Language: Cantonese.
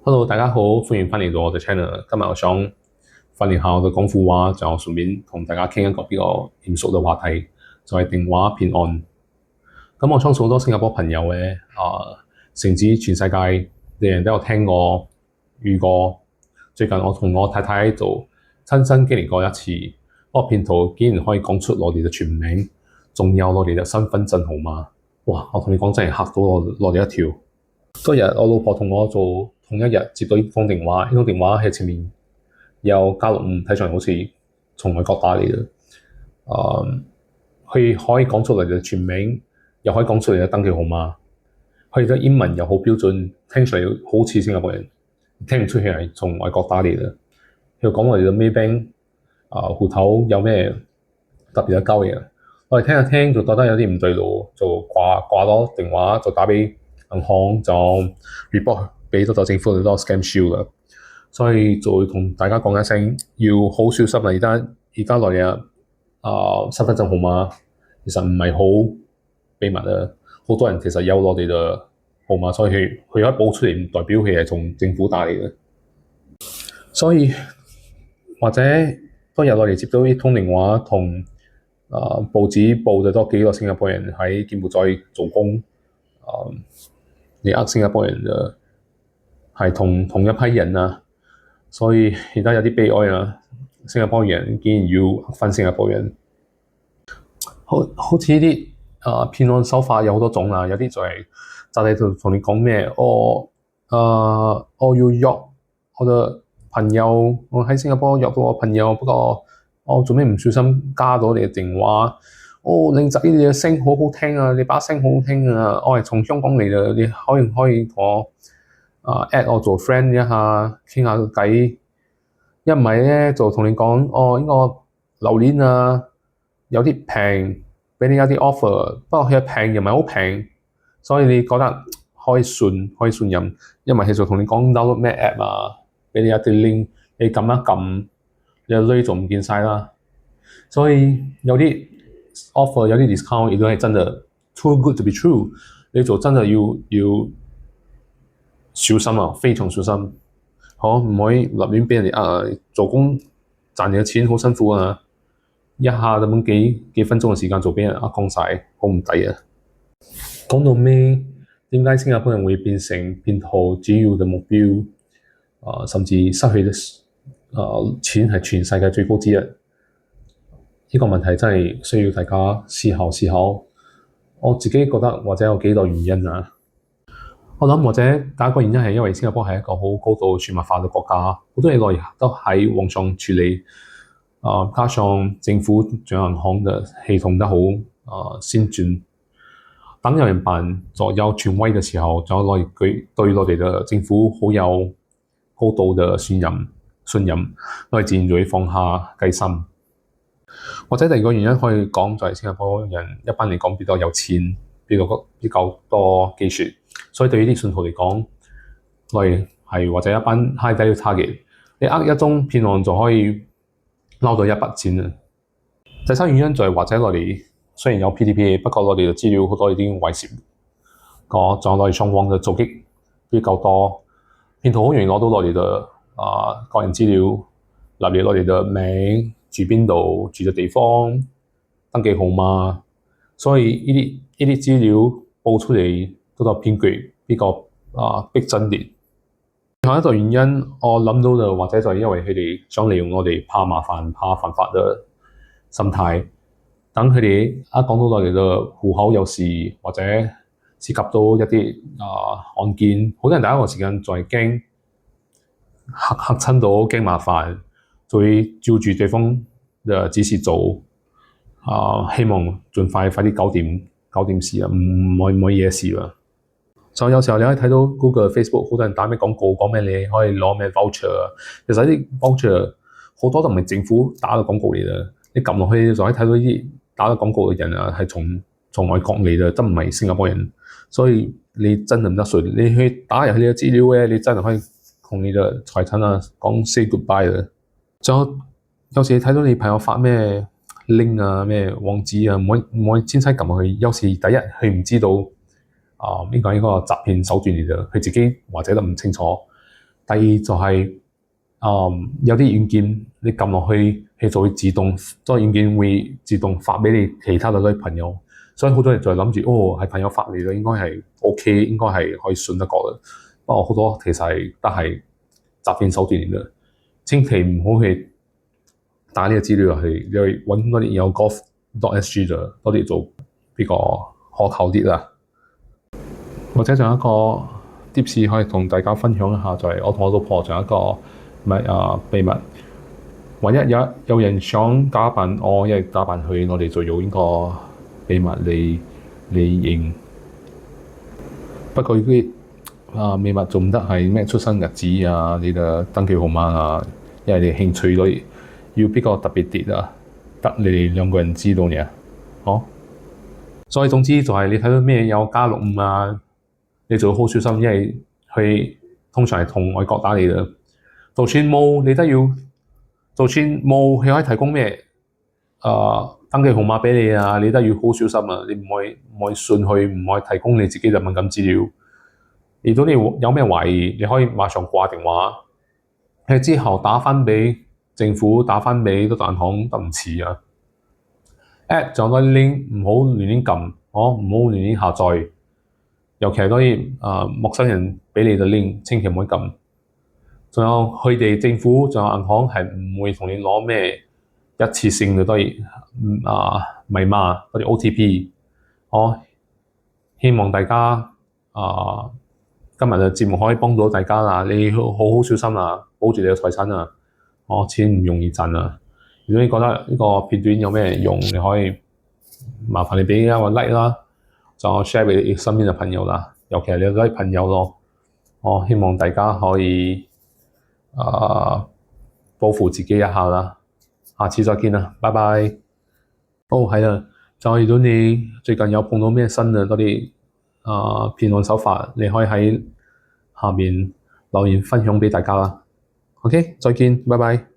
Hello，大家好，歡迎翻嚟到我嘅 channel。今日我想訓練下我嘅廣府話，就順便同大家傾一個比較嚴肅嘅話題，就係電話騙案。咁我相信好多新加坡朋友咧，甚至全世界嘅人都有聽過、遇過。最近我同我太太就親身經歷過一次，嗰個騙徒竟然可以講出我哋嘅全名，仲有我哋嘅身份證號碼。哇！我同你講真係嚇到我落嚟一跳。嗰日我老婆同我做同一日接到呢通電話，呢通電話喺前面有加六五，睇上嚟好似從外國打嚟嘅。佢可以講出嚟嘅全名，又可以講出嚟嘅登記號碼。佢嘅英文又好標準，聽出嚟好似新加坡人，聽唔出佢係從外國打嚟嘅。佢講我哋嘅 Maybank 戶頭有咩特別嘅交易，我哋聽一聽就覺得有啲唔對路，就掛咗電話就打俾銀行就 report 俾到政府好多 scam shield 啦，所以就會同大家講一聲要好小心啦。而家來嘅身份證號碼其實唔係好秘密啊，好多人其實有我哋嘅號碼，所以佢可以報出嚟，唔代表佢係從政府打嚟嘅。所以或者當日我哋接到呢通電話，同報紙報咗多幾個新加坡人喺柬埔寨做工，你新加坡人嘅係同一批人啊，所以而家有啲悲哀啊！新加坡人竟然要分新加坡人，好似呢啲騙案手法有好多種啊，有啲就係同你講咩，我要約我嘅朋友，我喺新加坡約到我朋友，不過我做咩唔小心加咗你嘅電話？令仔你嘅聲好好聽啊，你把聲好好聽啊，我係從香港嚟嘅，你可以同我add 我做 friend 一下，傾下偈。一唔係咧就同你講，呢個榴蓮啊有啲平，俾你有啲 offer，不過佢平又唔係好平，所以你覺得可以信任。一唔係佢就同你講 download 咩 app 啊，俾你一啲 link，你撳一撳，你個鐳就唔見晒啦。所以有啲 offer 有啲 discount，亦都係真係 too good to be true，你就真係要小心啊，非常小心。唔可以立亂俾人哋做工賺你嘅錢好辛苦啊！一下咁幾分鐘嘅時間就俾人光晒，好唔抵啊！講到尾，點解新加坡人會變成騙徒主要嘅目標？甚至失去嘅錢係全世界最高之一。呢個問題真係需要大家思考。我自己覺得或者有幾個原因啊。我諗或者第一個原因係因為新加坡係一個好高度全民化嘅國家，好多嘢都喺網上處理，加上政府仲有銀行嘅系統都好先進。等有人辦作有權威嘅時候，就攞嚟對我哋嘅政府好有高度嘅信任，我哋自然就會放下戒心。或者第二個原因可以講就係新加坡人一般嚟講比較有錢，比較多技術，所以對於啲信徒嚟講，我哋係或者一班 high value target，你一宗騙案就可以撈到一筆錢啊！第三原因就係或者我哋雖然有 PDPA， 不過我哋嘅資料好多已經遺失，仲有我哋上網嘅襲擊比較多，騙徒好容易攞到我哋嘅個人資料，例如我哋嘅名、住邊度、住嘅地方、登記號碼，所以呢啲資料報出嚟都有騙局比較逼真啲。最後一個原因，我諗到嘅或者就係因為佢哋想利用我哋怕麻煩、怕犯法嘅心態，等佢哋一講到我哋嘅戶口有事或者涉及到一啲案件，好多人第一個時間就係驚嚇親到，驚麻煩，就會照住對方嘅指示做，希望盡快啲搞掂事啊，唔可以惹事啊。就有時候你可以睇到 Google、Facebook 好多人打咩廣告，講咩你可以攞咩 voucher 啊。其實啲 voucher 好多都唔係政府打嘅廣告嚟嘅，你撳落去就可以睇到啲打嘅廣告嘅人啊，係從外國嚟嘅，真唔係新加坡人。所以你真係唔得信，你去打入去你嘅資料咧，你真係可以同你嘅財產講 say goodbye 嘅。仲有時你睇到你朋友發咩 link 啊、咩網址啊，唔可以千祈撳落去。有時第一佢唔知道呢個係一個詐騙手段嚟嘅，佢自己或者都唔清楚。第二就係、有啲軟件你撳落去，佢就會自動，嗰軟件會自動發俾你其他嘅朋友。所以好多人就係諗住，係朋友發嚟嘅，應該係 OK，應該係可以信得過嘅。不過好多其實都係詐騙手段嚟嘅，千祈唔好去打呢個資料去，你去揾嗰啲有 gov.sg 嘅多啲做比較可靠啲啦。或者仲有一個 tips 可以同大家分享一下，就係我同我老婆仲有一個秘密。萬一有人想假扮我，一假扮佢，我哋就用呢個秘密嚟認。不過呢啲秘密做唔得係咩出生日子啊、你嘅登記號碼啊，因為你興趣都要比較特別啲啊，得你哋兩個人知道嘅。所以總之就係你睇到咩有+65啊，你就要好小心，因為佢通常係同外國打嚟嘅。就算冇，你都要。就算冇，佢可以提供咩登記號碼俾你啊，你都要好小心啊！你唔可以信佢，唔可以提供你自己嘅敏感資料。如果你有咩懷疑，你可以馬上掛電話，佢之後打返俾政府，打返俾嗰個銀行都唔遲啊。App 仲有啲 link 唔好亂撳，唔好亂下載，尤其係嗰啲陌生人俾你嘅 link，千祈唔好撳。仲有佢哋政府仲有銀行係唔會同你攞咩一次性嘅密碼嗰啲 OTP。希望大家今日嘅節目可以幫到大家啦，你好好小心啦，保住你嘅財產啊！錢唔容易賺啊！如果你覺得呢個片段有咩用，你可以麻煩你俾一個 like 啦，就 share 俾你身邊嘅朋友啦，尤其係你嗰啲朋友咯。我希望大家可以保護自己一下啦，下次再見啦，拜拜。係啦，就如果你最近有碰到咩新嘅嗰啲騙案手法，你可以喺下面留言分享俾大家啦。OK，再見，拜拜。